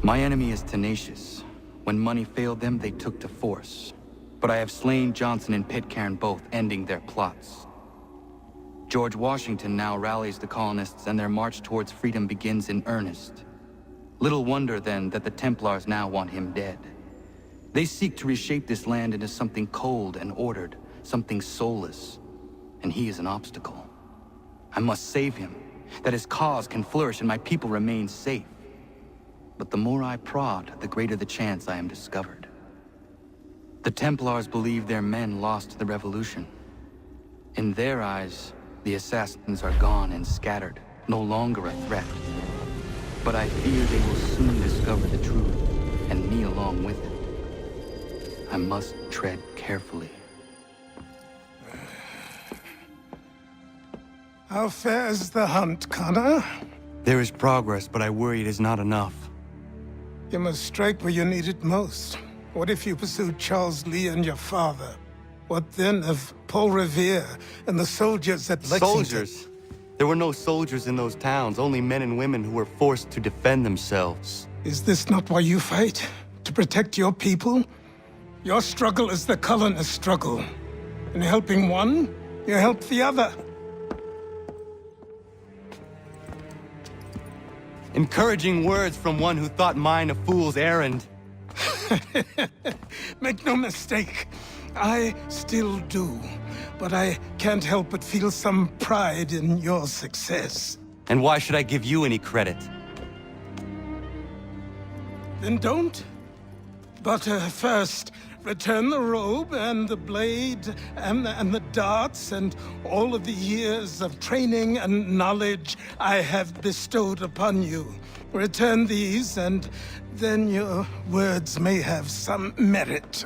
My enemy is tenacious. When money failed them, they took to force. But I have slain Johnson and Pitcairn both, ending their plots. George Washington now rallies the colonists, and their march towards freedom begins in earnest. Little wonder, then, that the Templars now want him dead. They seek to reshape this land into something cold and ordered, something soulless. And he is an obstacle. I must save him, that his cause can flourish and my people remain safe. But the more I prod, the greater the chance I am discovered. The Templars believe their men lost the revolution. In their eyes, the assassins are gone and scattered, no longer a threat. But I fear they will soon discover the truth, and me along with it. I must tread carefully. How fares the hunt, Connor? There is progress, but I worry it is not enough. You must strike where you need it most. What if you pursued Charles Lee and your father? What then of Paul Revere and the soldiers at Lexington? Soldiers? There were no soldiers in those towns, only men and women who were forced to defend themselves. Is this not why you fight? To protect your people? Your struggle is the colonist struggle. In helping one, you help the other. Encouraging words from one who thought mine a fool's errand. Make no mistake, I still do. But I can't help but feel some pride in your success. And why should I give you any credit? Then don't. But first, return the robe and the blade and the darts and all of the years of training and knowledge I have bestowed upon you. Return these, and then your words may have some merit.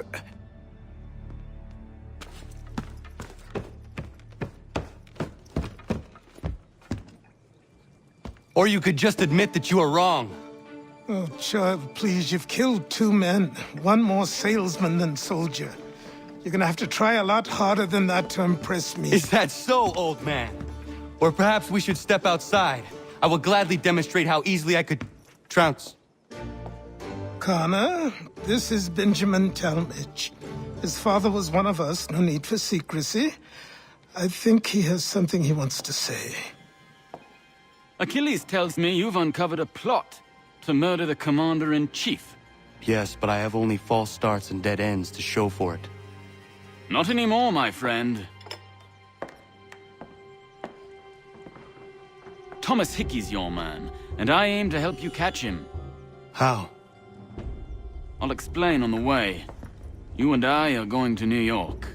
Or you could just admit that you are wrong. Oh, child, please, you've killed 2 men. One more salesman than soldier. You're gonna have to try a lot harder than that to impress me. Is that so, old man? Or perhaps we should step outside. I will gladly demonstrate how easily I could trounce. Connor, this is Benjamin Talmadge. His father was one of us, no need for secrecy. I think he has something he wants to say. Achilles tells me you've uncovered a plot to murder the commander-in-chief. Yes, but I have only false starts and dead ends to show for it. Not anymore, my friend. Thomas Hickey's your man, and I aim to help you catch him. How? I'll explain on the way. You and I are going to New York.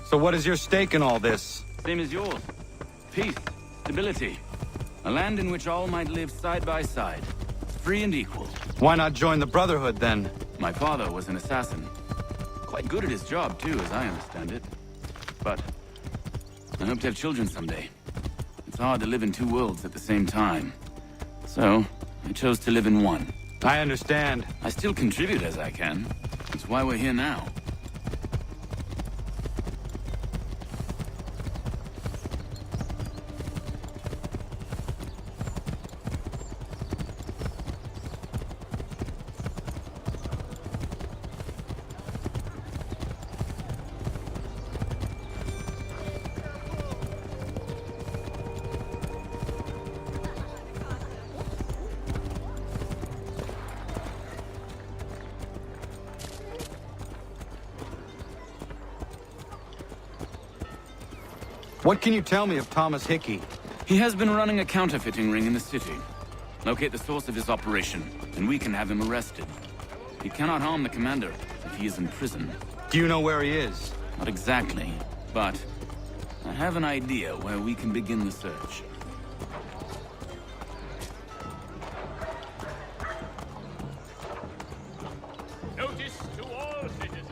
So what is your stake in all this? Same as yours. Peace, stability. A land in which all might live side by side, free and equal. Why not join the Brotherhood, then? My father was an assassin. Quite good at his job, too, as I understand it. But I hope to have children someday. It's hard to live in 2 worlds at the same time. So, I chose to live in one. I understand. I still contribute as I can. That's why we're here now. What can you tell me of Thomas Hickey? He has been running a counterfeiting ring in the city. Locate the source of his operation, and we can have him arrested. He cannot harm the commander if he is in prison. Do you know where he is? Not exactly, but I have an idea where we can begin the search. Notice to all citizens.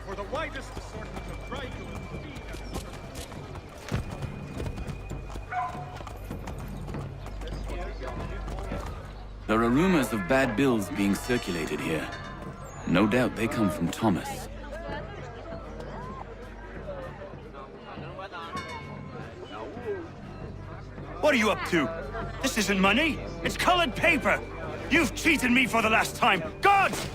For the widest assortment of rifles, feed, and other There are rumors of bad bills being circulated here. No doubt they come from Thomas. What are you up to? This isn't money. It's colored paper. You've cheated me for the last time. Gods!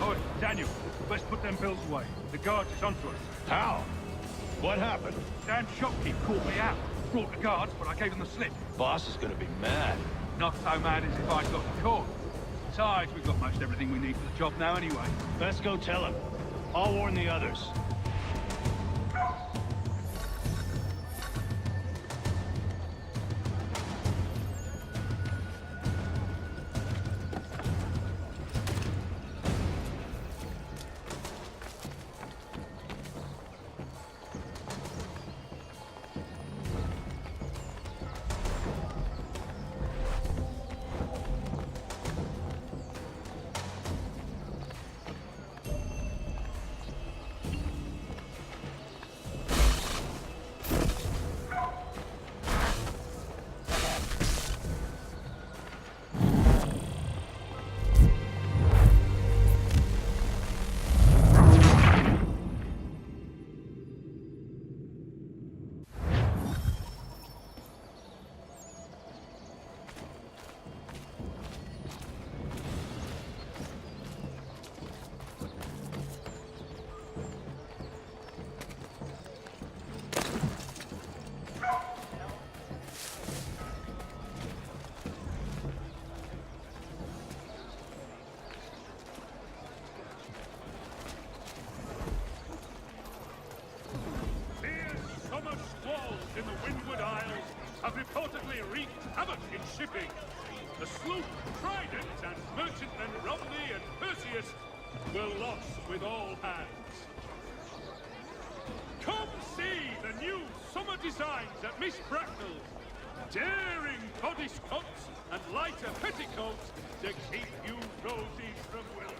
Oh, Daniel, let's put them bills away. The guards is onto us. How? What happened? Damn shopkeep caught me out. Brought the guards, but I gave them the slip. Boss is gonna be mad. Not so mad as if I'd got caught. Besides, we've got most everything we need for the job now anyway. Let's go tell him. I'll warn the others. Fierce summer squalls in the windward isles have reportedly wreaked havoc in shipping. The sloop Trident and merchantmen Romney and Perseus were lost with all hands. Come see the new summer designs at Miss Bracknell's. Daring bodice cuts and lighter petticoats to keep you rosies from wilting.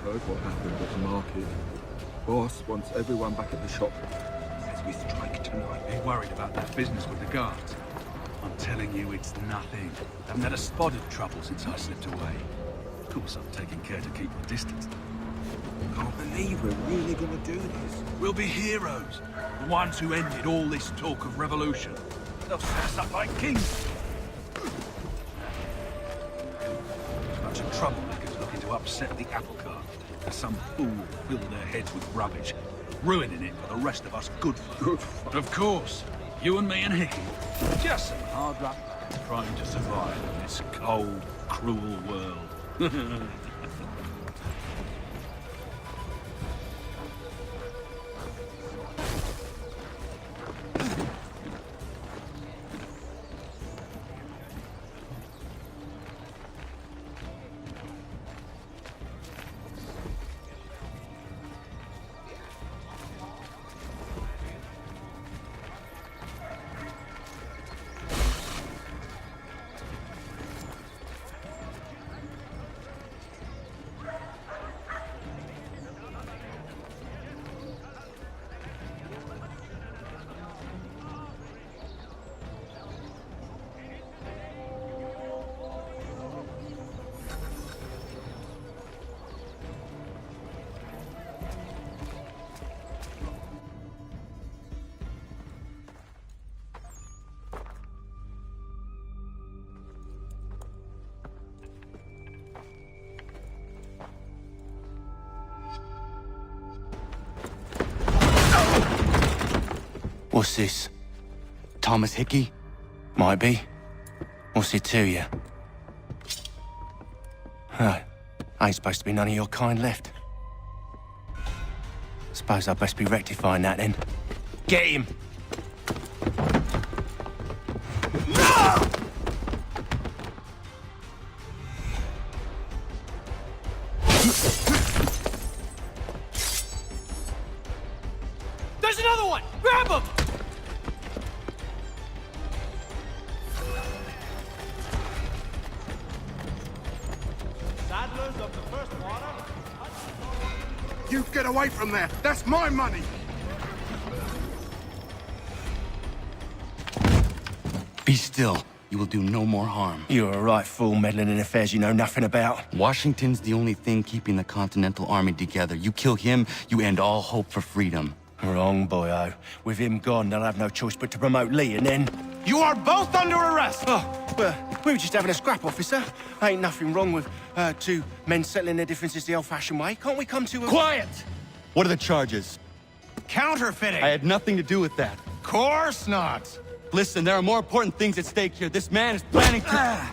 Heard what happened at the market. Boss wants everyone back at the shop. Says we strike tonight. Be worried about that business with the guards. I'm telling you, it's nothing. Haven't had a spot of trouble since I slipped away. Of course, I'm taking care to keep my distance. Can't believe we're really gonna do this. We'll be heroes. The ones who ended all this talk of revolution. They'll set us up like kings. A bunch of troublemakers looking to upset the apple cart. As some fool filled their heads with rubbish, ruining it for the rest of us good folk. Of course, you and me and Hickey, just some hard luck trying to survive in this cold, cruel world. What's this? Thomas Hickey? Might be. What's it to you? Huh. Ain't supposed to be none of your kind left. Suppose I'd best be rectifying that then. Get him! There's another one! Grab him! Saddlers of the first water? You get away from there! That's my money! Be still. You will do no more harm. You're a right fool meddling in affairs you know nothing about. Washington's the only thing keeping the Continental Army together. You kill him, you end all hope for freedom. Wrong, boyo. With him gone, they'll have no choice but to promote Lee, and then... You are both under arrest! Oh, well, we were just having a scrap, officer. Ain't nothing wrong with two men settling their differences the old-fashioned way. Can't we come to a... Quiet! What are the charges? Counterfeiting! I had nothing to do with that. Course not! Listen, there are more important things at stake here. This man is planning to...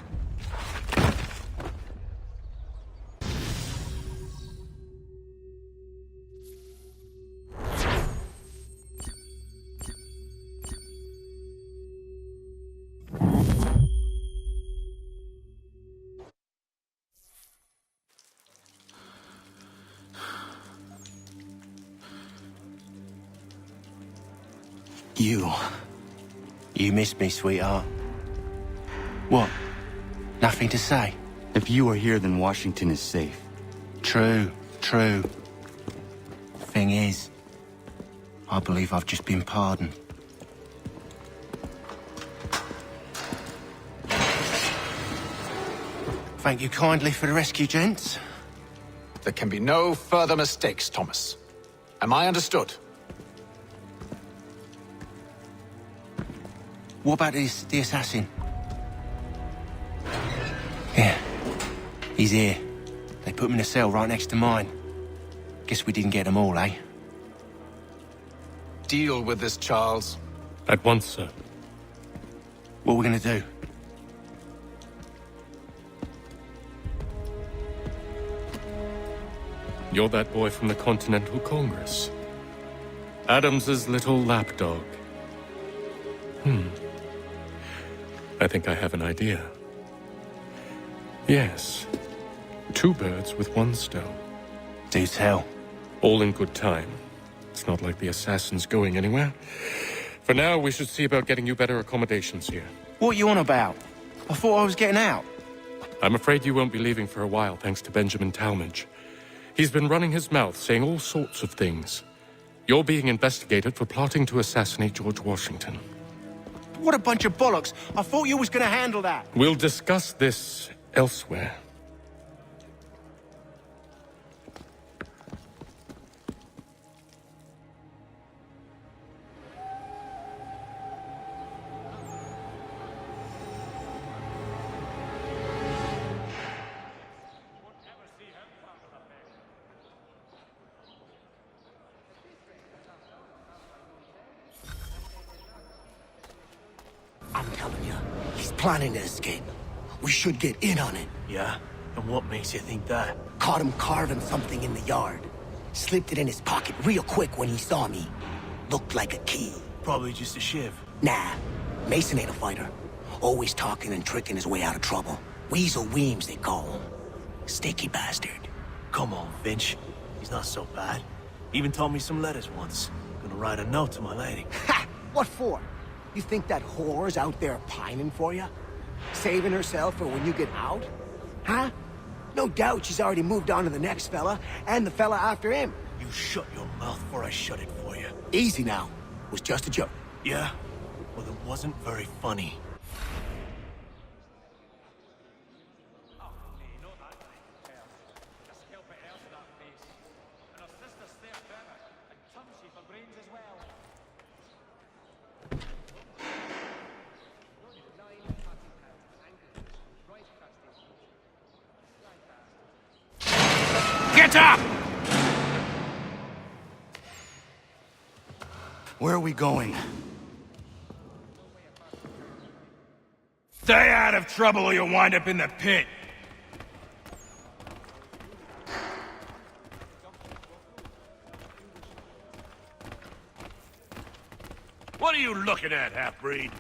You missed me, sweetheart. What? Nothing to say? If you are here, then Washington is safe. True. Thing is, I believe I've just been pardoned. Thank you kindly for the rescue, gents. There can be no further mistakes, Thomas. Am I understood? What about the assassin? Yeah, he's here. They put him in a cell right next to mine. Guess we didn't get them all, eh? Deal with this, Charles. At once, sir. What are we gonna do? You're that boy from the Continental Congress. Adams's little lapdog. I think I have an idea. Yes. 2 birds with 1 stone. Do tell. All in good time. It's not like the assassin's going anywhere. For now, we should see about getting you better accommodations here. What are you on about? I thought I was getting out. I'm afraid you won't be leaving for a while, thanks to Benjamin Talmadge. He's been running his mouth, saying all sorts of things. You're being investigated for plotting to assassinate George Washington. What a bunch of bollocks. I thought you was gonna handle that. We'll discuss this elsewhere. I'm telling you, he's planning to escape. We should get in on it. Yeah? And what makes you think that? Caught him carving something in the yard. Slipped it in his pocket real quick when he saw me. Looked like a key. Probably just a shiv. Nah, Mason ain't a fighter. Always talking and tricking his way out of trouble. Weasel Weems, they call him. Sticky bastard. Come on, Finch. He's not so bad. Even taught me some letters once. Gonna write a note to my lady. Ha! What for? You think that whore's out there pining for you? Saving herself for when you get out? Huh? No doubt she's already moved on to the next fella, and the fella after him. You shut your mouth before I shut it for you. Easy now. Was just a joke. Yeah? Well, it wasn't very funny. Get up! Where are we going? Stay out of trouble or you'll wind up in the pit. What are you looking at, half-breed?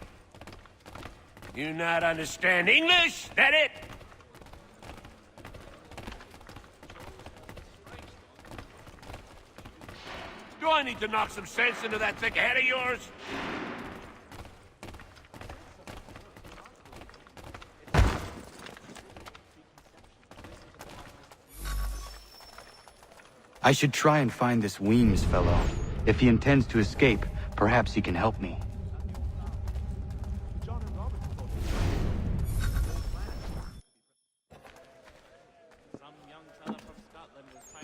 You not understand English? That it? Do I need to knock some sense into that thick head of yours? I should try and find this Weems fellow. If he intends to escape, perhaps he can help me.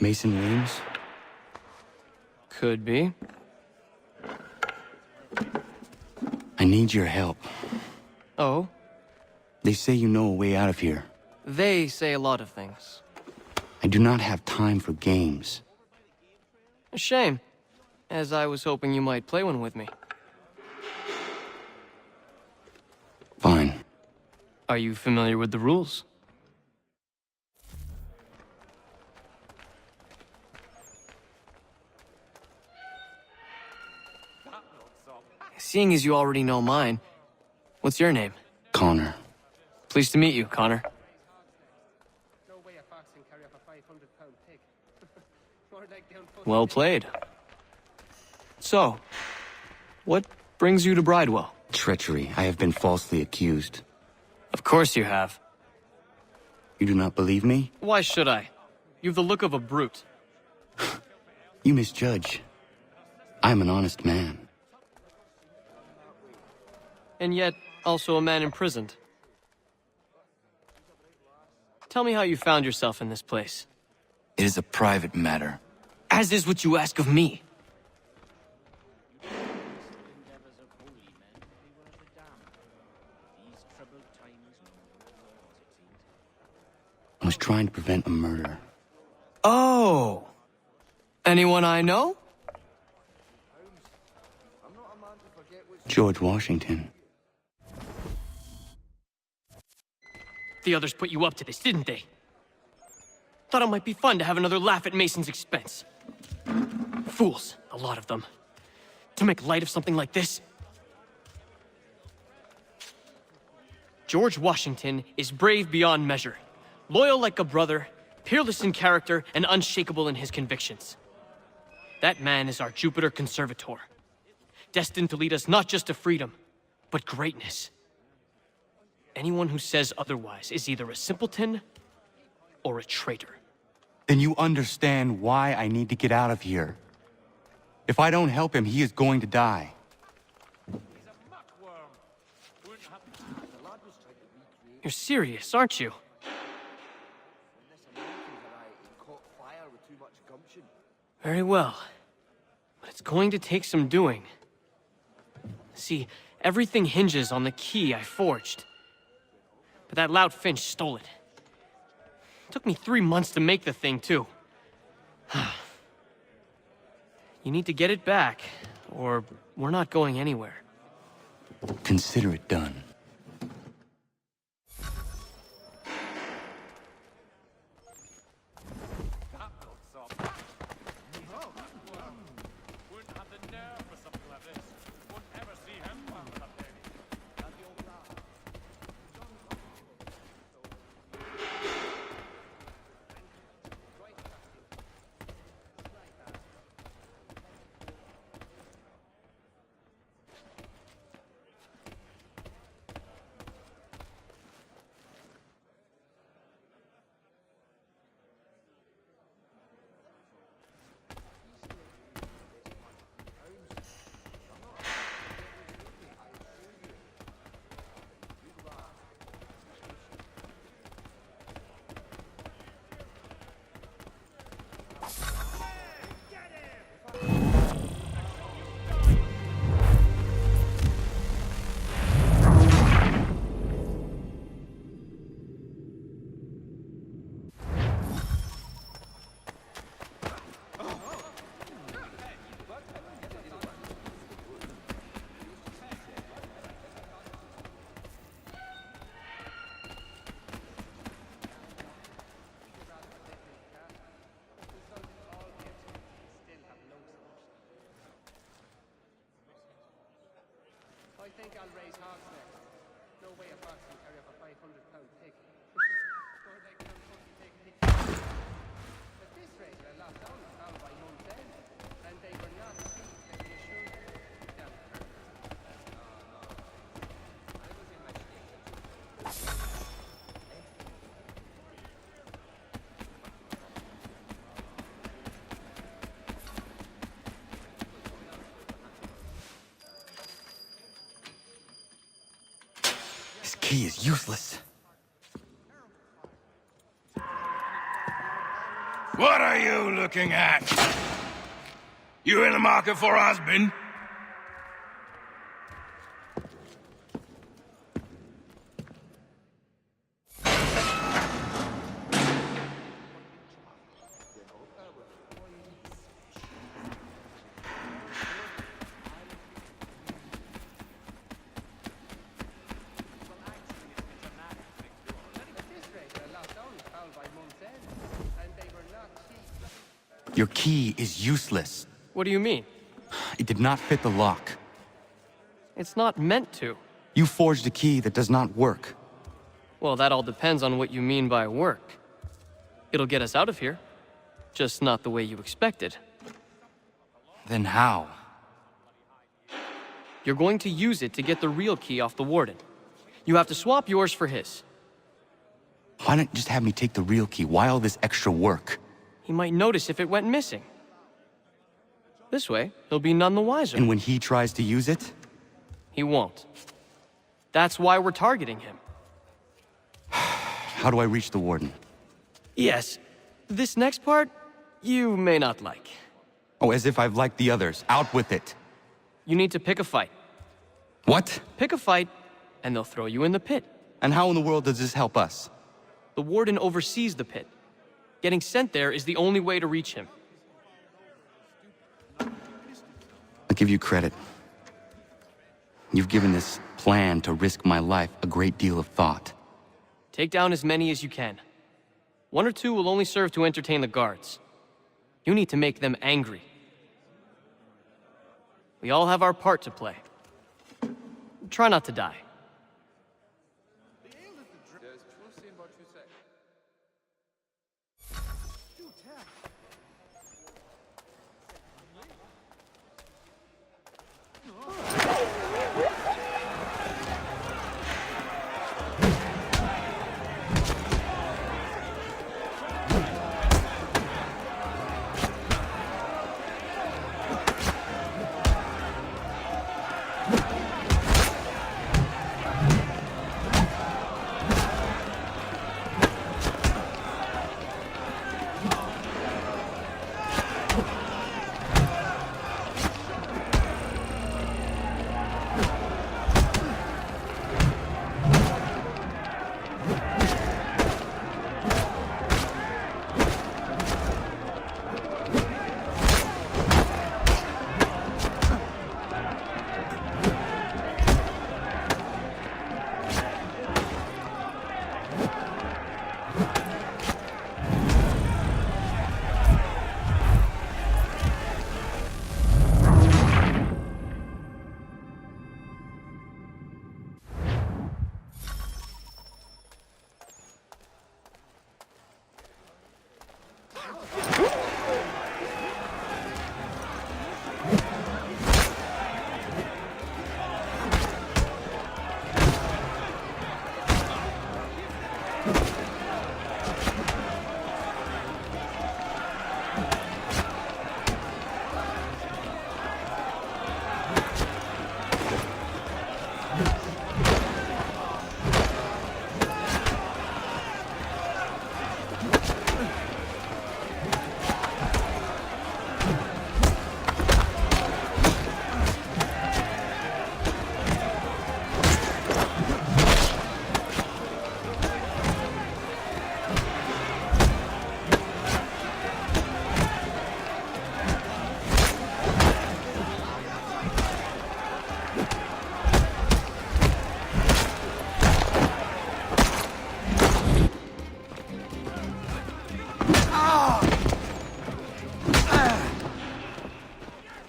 Mason Weems? Could be. I need your help. Oh? They say you know a way out of here. They say a lot of things. I do not have time for games. A shame, as I was hoping you might play one with me. Fine. Are you familiar with the rules? Seeing as you already know mine, what's your name? Connor. Pleased to meet you, Connor. Well played. So, what brings you to Bridewell? Treachery. I have been falsely accused. Of course you have. You do not believe me? Why should I? You've the look of a brute. You misjudge. I am an honest man. And yet, also a man imprisoned. Tell me how you found yourself in this place. It is a private matter. As is what you ask of me. I was trying to prevent a murder. Oh! Anyone I know? George Washington. The others put you up to this, didn't they? Thought it might be fun to have another laugh at Mason's expense. Fools, a lot of them. To make light of something like this. George Washington is brave beyond measure, loyal like a brother, peerless in character, and unshakable in his convictions. That man is our Jupiter Conservator, destined to lead us not just to freedom, but greatness. Anyone who says otherwise is either a simpleton or a traitor. Then you understand why I need to get out of here. If I don't help him, he is going to die. You're serious, aren't you? Very well. But it's going to take some doing. See, everything hinges on the key I forged. But that loud Finch stole it. Took me 3 months to make the thing, too. You need to get it back, or we're not going anywhere. Consider it done. I think I'll raise hogs next. No way a fox can carry up a 500-pound pig. Or they can fucking take pictures. At this rate, I lost down the town by month's end. And they were not cheap, can you assure me? Damn curtains. No. I was imagining. He is useless. What are you looking at? You in the market for a husband? Your key is useless. What do you mean? It did not fit the lock. It's not meant to. You forged a key that does not work. Well, that all depends on what you mean by work. It'll get us out of here. Just not the way you expected. Then how? You're going to use it to get the real key off the Warden. You have to swap yours for his. Why not just have me take the real key? Why all this extra work? He might notice if it went missing. This way, he'll be none the wiser. And when he tries to use it? He won't. That's why we're targeting him. How do I reach the Warden? Yes. This next part, you may not like. Oh, as if I've liked the others. Out with it. You need to pick a fight. What? Pick a fight, and they'll throw you in the pit. And how in the world does this help us? The Warden oversees the pit. Getting sent there is the only way to reach him. I'll give you credit. You've given this plan to risk my life a great deal of thought. Take down as many as you can. 1 or 2 will only serve to entertain the guards. You need to make them angry. We all have our part to play. Try not to die.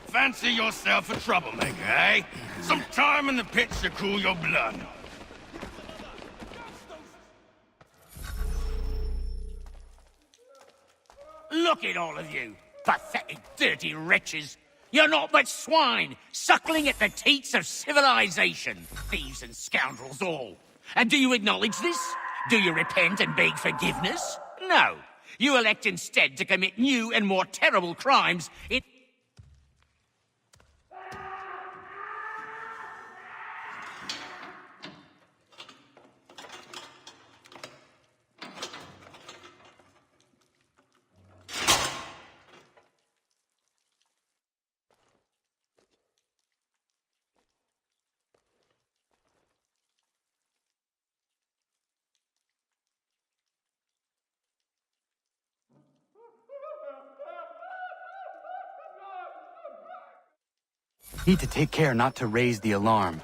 Fancy yourself a troublemaker, eh? Some time in the pits to cool your blood. Look at all of you, pathetic, dirty wretches. You're not but swine, suckling at the teats of civilization. Thieves and scoundrels all. And do you acknowledge this? Do you repent and beg forgiveness? No. You elect instead to commit new and more terrible crimes in... Need to take care not to raise the alarm.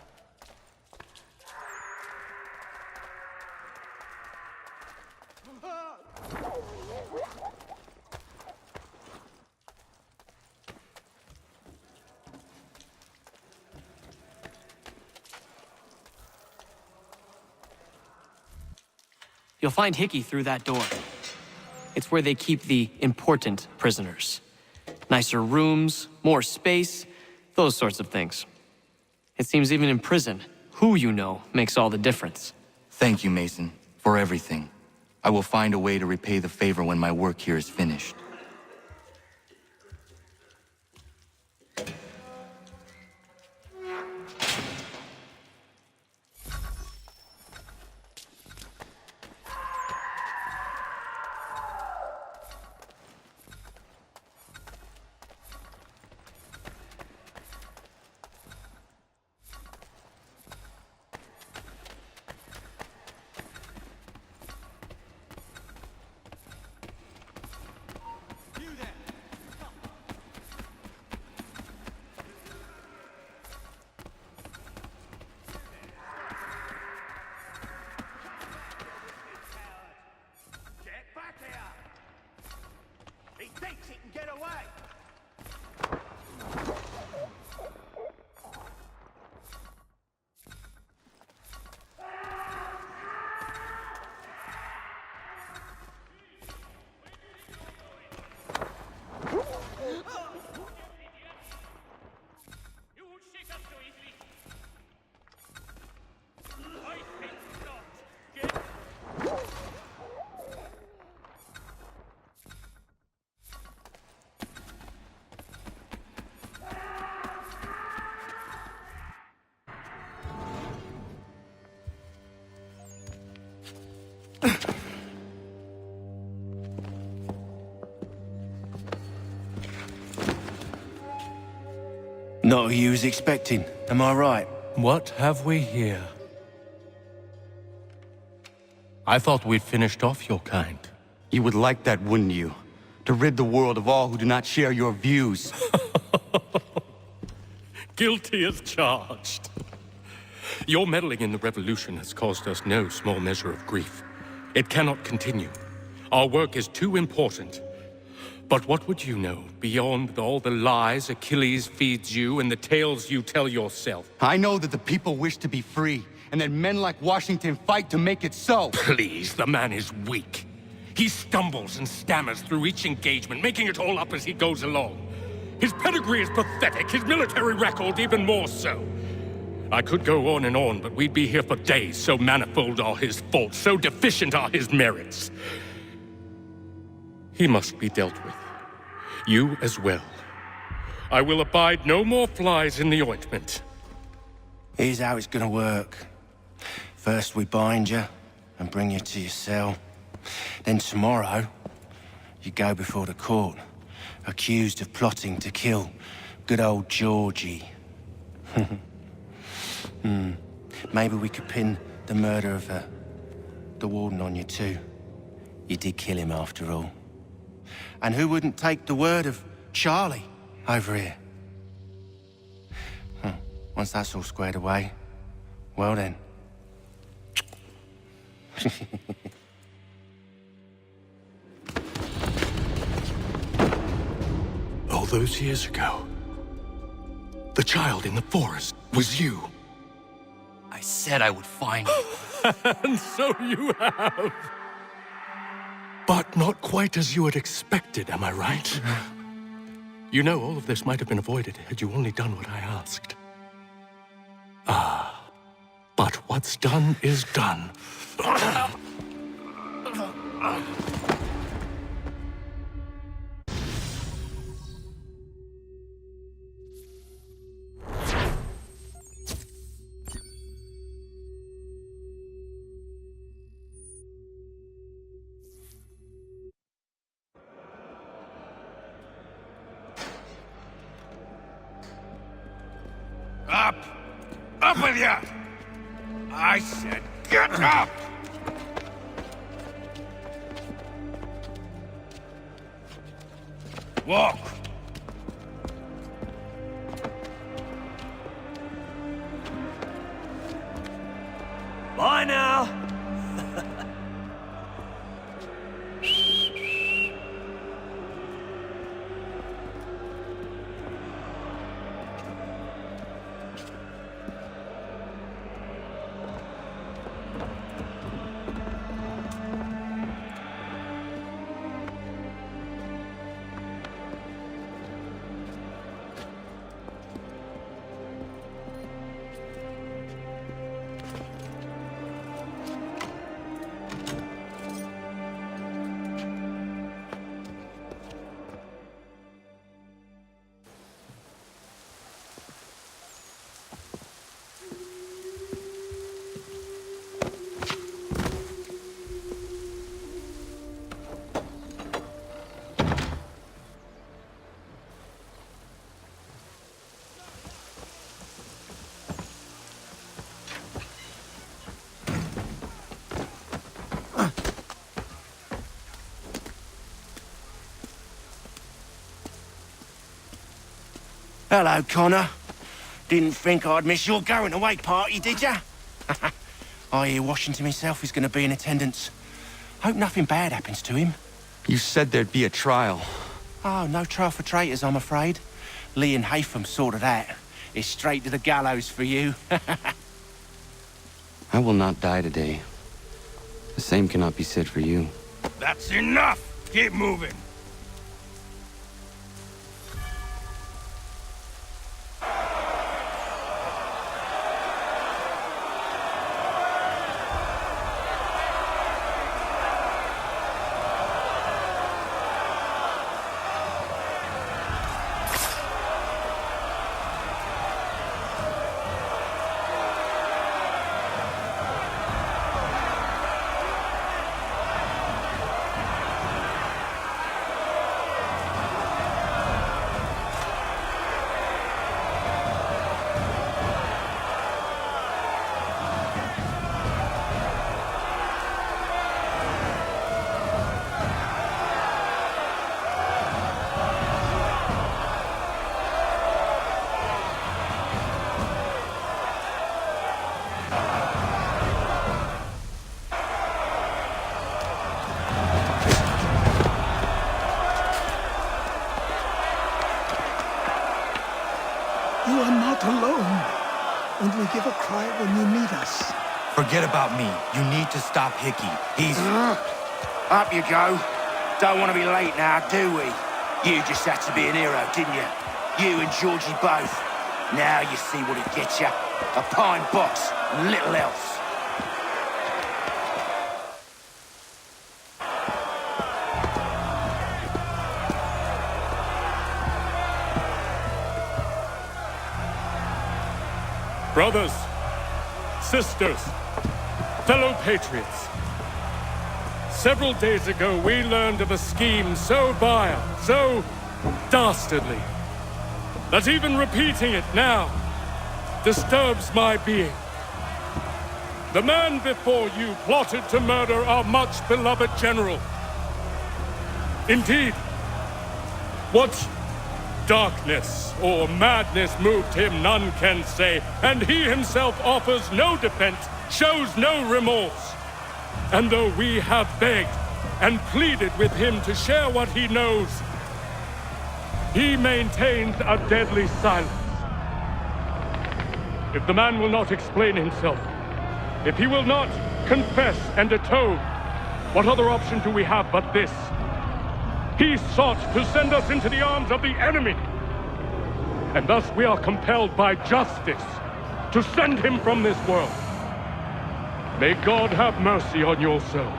You'll find Hickey through that door. It's where they keep the important prisoners. Nicer rooms, more space, those sorts of things. It seems even in prison, who you know makes all the difference. Thank you, Mason, for everything. I will find a way to repay the favor when my work here is finished. Not who you was expecting, am I right? What have we here? I thought we'd finished off your kind. You would like that, wouldn't you? To rid the world of all who do not share your views. Guilty as charged. Your meddling in the revolution has caused us no small measure of grief. It cannot continue. Our work is too important. But what would you know beyond all the lies Achilles feeds you and the tales you tell yourself? I know that the people wish to be free, and that men like Washington fight to make it so. Please, the man is weak. He stumbles and stammers through each engagement, making it all up as he goes along. His pedigree is pathetic, his military record even more so. I could go on, but we'd be here for days, so manifold are his faults, so deficient are his merits. He must be dealt with. You as well. I will abide no more flies in the ointment. Here's how it's gonna work. First we bind you and bring you to your cell. Then tomorrow, you go before the court, accused of plotting to kill good old Georgie. Maybe we could pin the murder of the warden on you too. You did kill him after all. And who wouldn't take the word of Charlie over here? Once that's all squared away, well then. All those years ago, the child in the forest was you. I said I would find you. And so you have. But not quite as you had expected, am I right? You know, all of this might have been avoided had you only done what I asked. Ah, but what's done is done. Up! Up with you! I said get up! Walk! Bye now. Hello, Connor. Didn't think I'd miss your going-away party, did ya? I hear Washington himself is going to be in attendance. Hope nothing bad happens to him. You said there'd be a trial. Oh, no trial for traitors, I'm afraid. Lee and Haytham sorted that. It's straight to the gallows for you. I will not die today. The same cannot be said for you. That's enough! Keep moving! You are not alone. Only give a cry when you need us. Forget about me. You need to stop Hickey. He's... Up you go. Don't want to be late now, do we? You just had to be an hero, didn't you? You and Georgie both. Now you see what it gets you. A pine box and little else. Brothers, sisters, fellow patriots. Several days ago, we learned of a scheme so vile, so dastardly, that even repeating it now disturbs my being. The man before you plotted to murder our much-beloved general. Indeed, what darkness or madness moved him, none can say, and he himself offers no defense, shows no remorse. And though we have begged and pleaded with him to share what he knows, he maintains a deadly silence. If the man will not explain himself, if he will not confess and atone, what other option do we have but this? He sought to send us into the arms of the enemy. And thus we are compelled by justice to send him from this world. May God have mercy on your soul.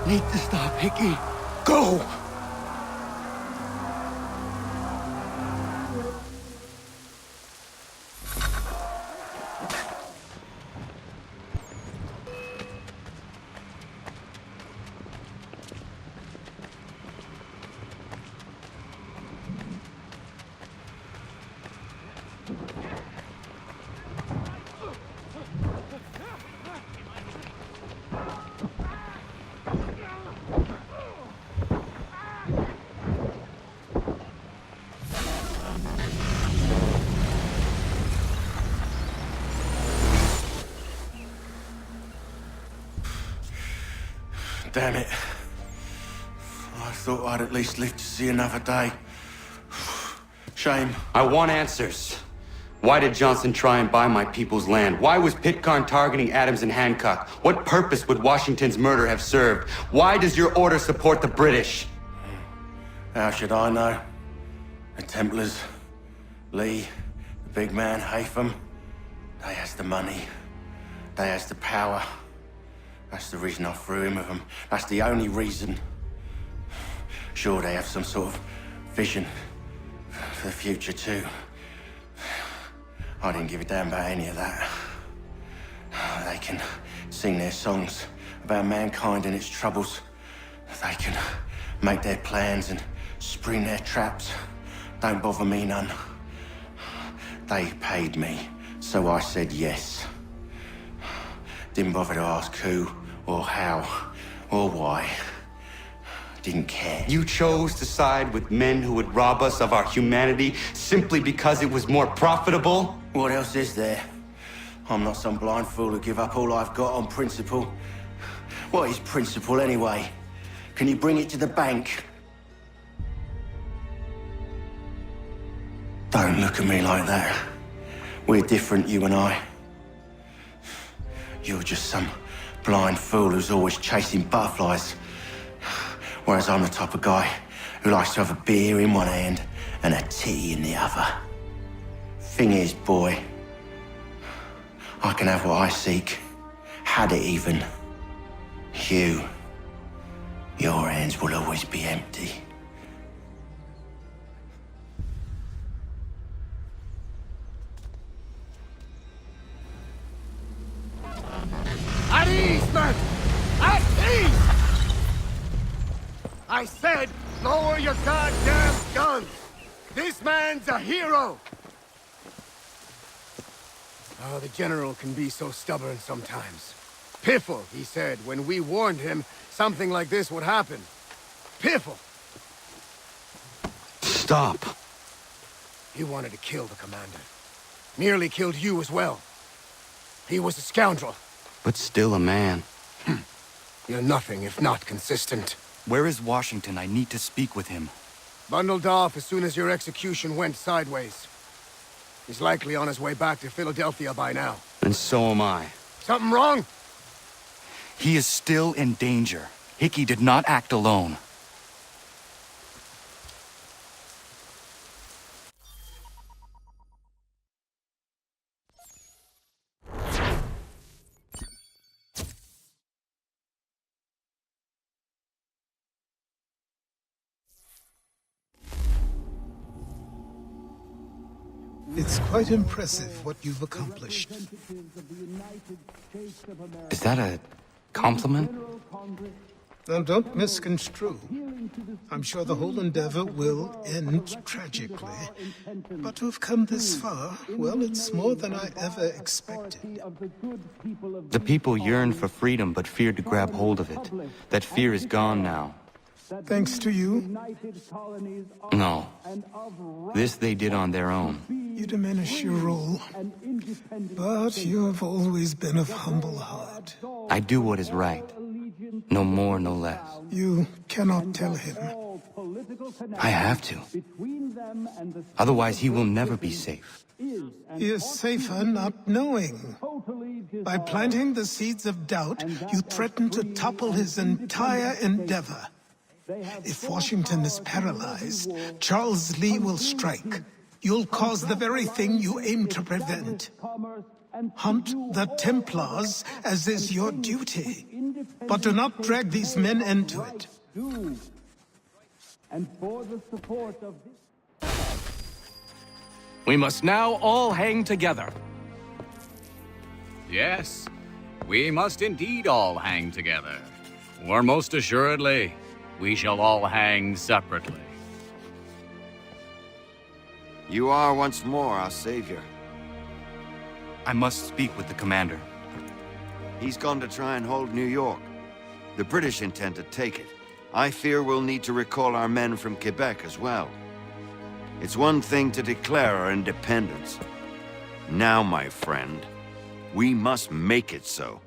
Need to stop, Hickey. Go! Damn it. I thought I'd at least live to see another day. Shame. I want answers. Why did Johnson try and buy my people's land? Why was Pitcairn targeting Adams and Hancock? What purpose would Washington's murder have served? Why does your order support the British? How should I know? The Templars, Lee, the big man, Haytham, they has the money. They has the power. That's the reason I threw in with them. That's the only reason. Sure, they have some sort of vision for the future too. I didn't give a damn about any of that. They can sing their songs about mankind and its troubles. They can make their plans and spring their traps. Don't bother me none. They paid me, so I said yes. Didn't bother to ask who, or how, or why. Didn't care. You chose to side with men who would rob us of our humanity simply because it was more profitable? What else is there? I'm not some blind fool who give up all I've got on principle. What is principle anyway? Can you bring it to the bank? Don't look at me like that. We're different, you and I. You're just some blind fool who's always chasing butterflies. Whereas I'm the type of guy who likes to have a beer in one hand and a tea in the other. Thing is, boy, I can have what I seek. Had it even. Your hands will always be empty. At ease, man! At ease! I said, lower your goddamn guns! This man's a hero! Oh, the General can be so stubborn sometimes. Piffle, he said, when we warned him something like this would happen. Piffle! Stop. He wanted to kill the commander. Nearly killed you as well. He was a scoundrel. But still a man. You're nothing if not consistent. Where is Washington? I need to speak with him. Bundled off as soon as your execution went sideways. He's likely on his way back to Philadelphia by now. And so am I. Something wrong? He is still in danger. Hickey did not act alone. It's quite impressive what you've accomplished. Is that a compliment? Now, don't misconstrue. I'm sure the whole endeavor will end tragically. But to have come this far, well, it's more than I ever expected. The people yearned for freedom but feared to grab hold of it. That fear is gone now. Thanks to you? No. This they did on their own. You diminish your role. But you have always been of humble heart. I do what is right. No more, no less. You cannot tell him. I have to. Otherwise, he will never be safe. He is safer not knowing. By planting the seeds of doubt, you threaten to topple his entire endeavor. If Washington is paralyzed, Charles Lee will strike. You'll cause the very thing you aim to prevent. Hunt the Templars, as is your duty. But do not drag these men into it. We must now all hang together. Yes, we must indeed all hang together. Or most assuredly, we shall all hang separately. You are once more our savior. I must speak with the commander. He's gone to try and hold New York. The British intend to take it. I fear we'll need to recall our men from Quebec as well. It's one thing to declare our independence. Now, my friend, we must make it so.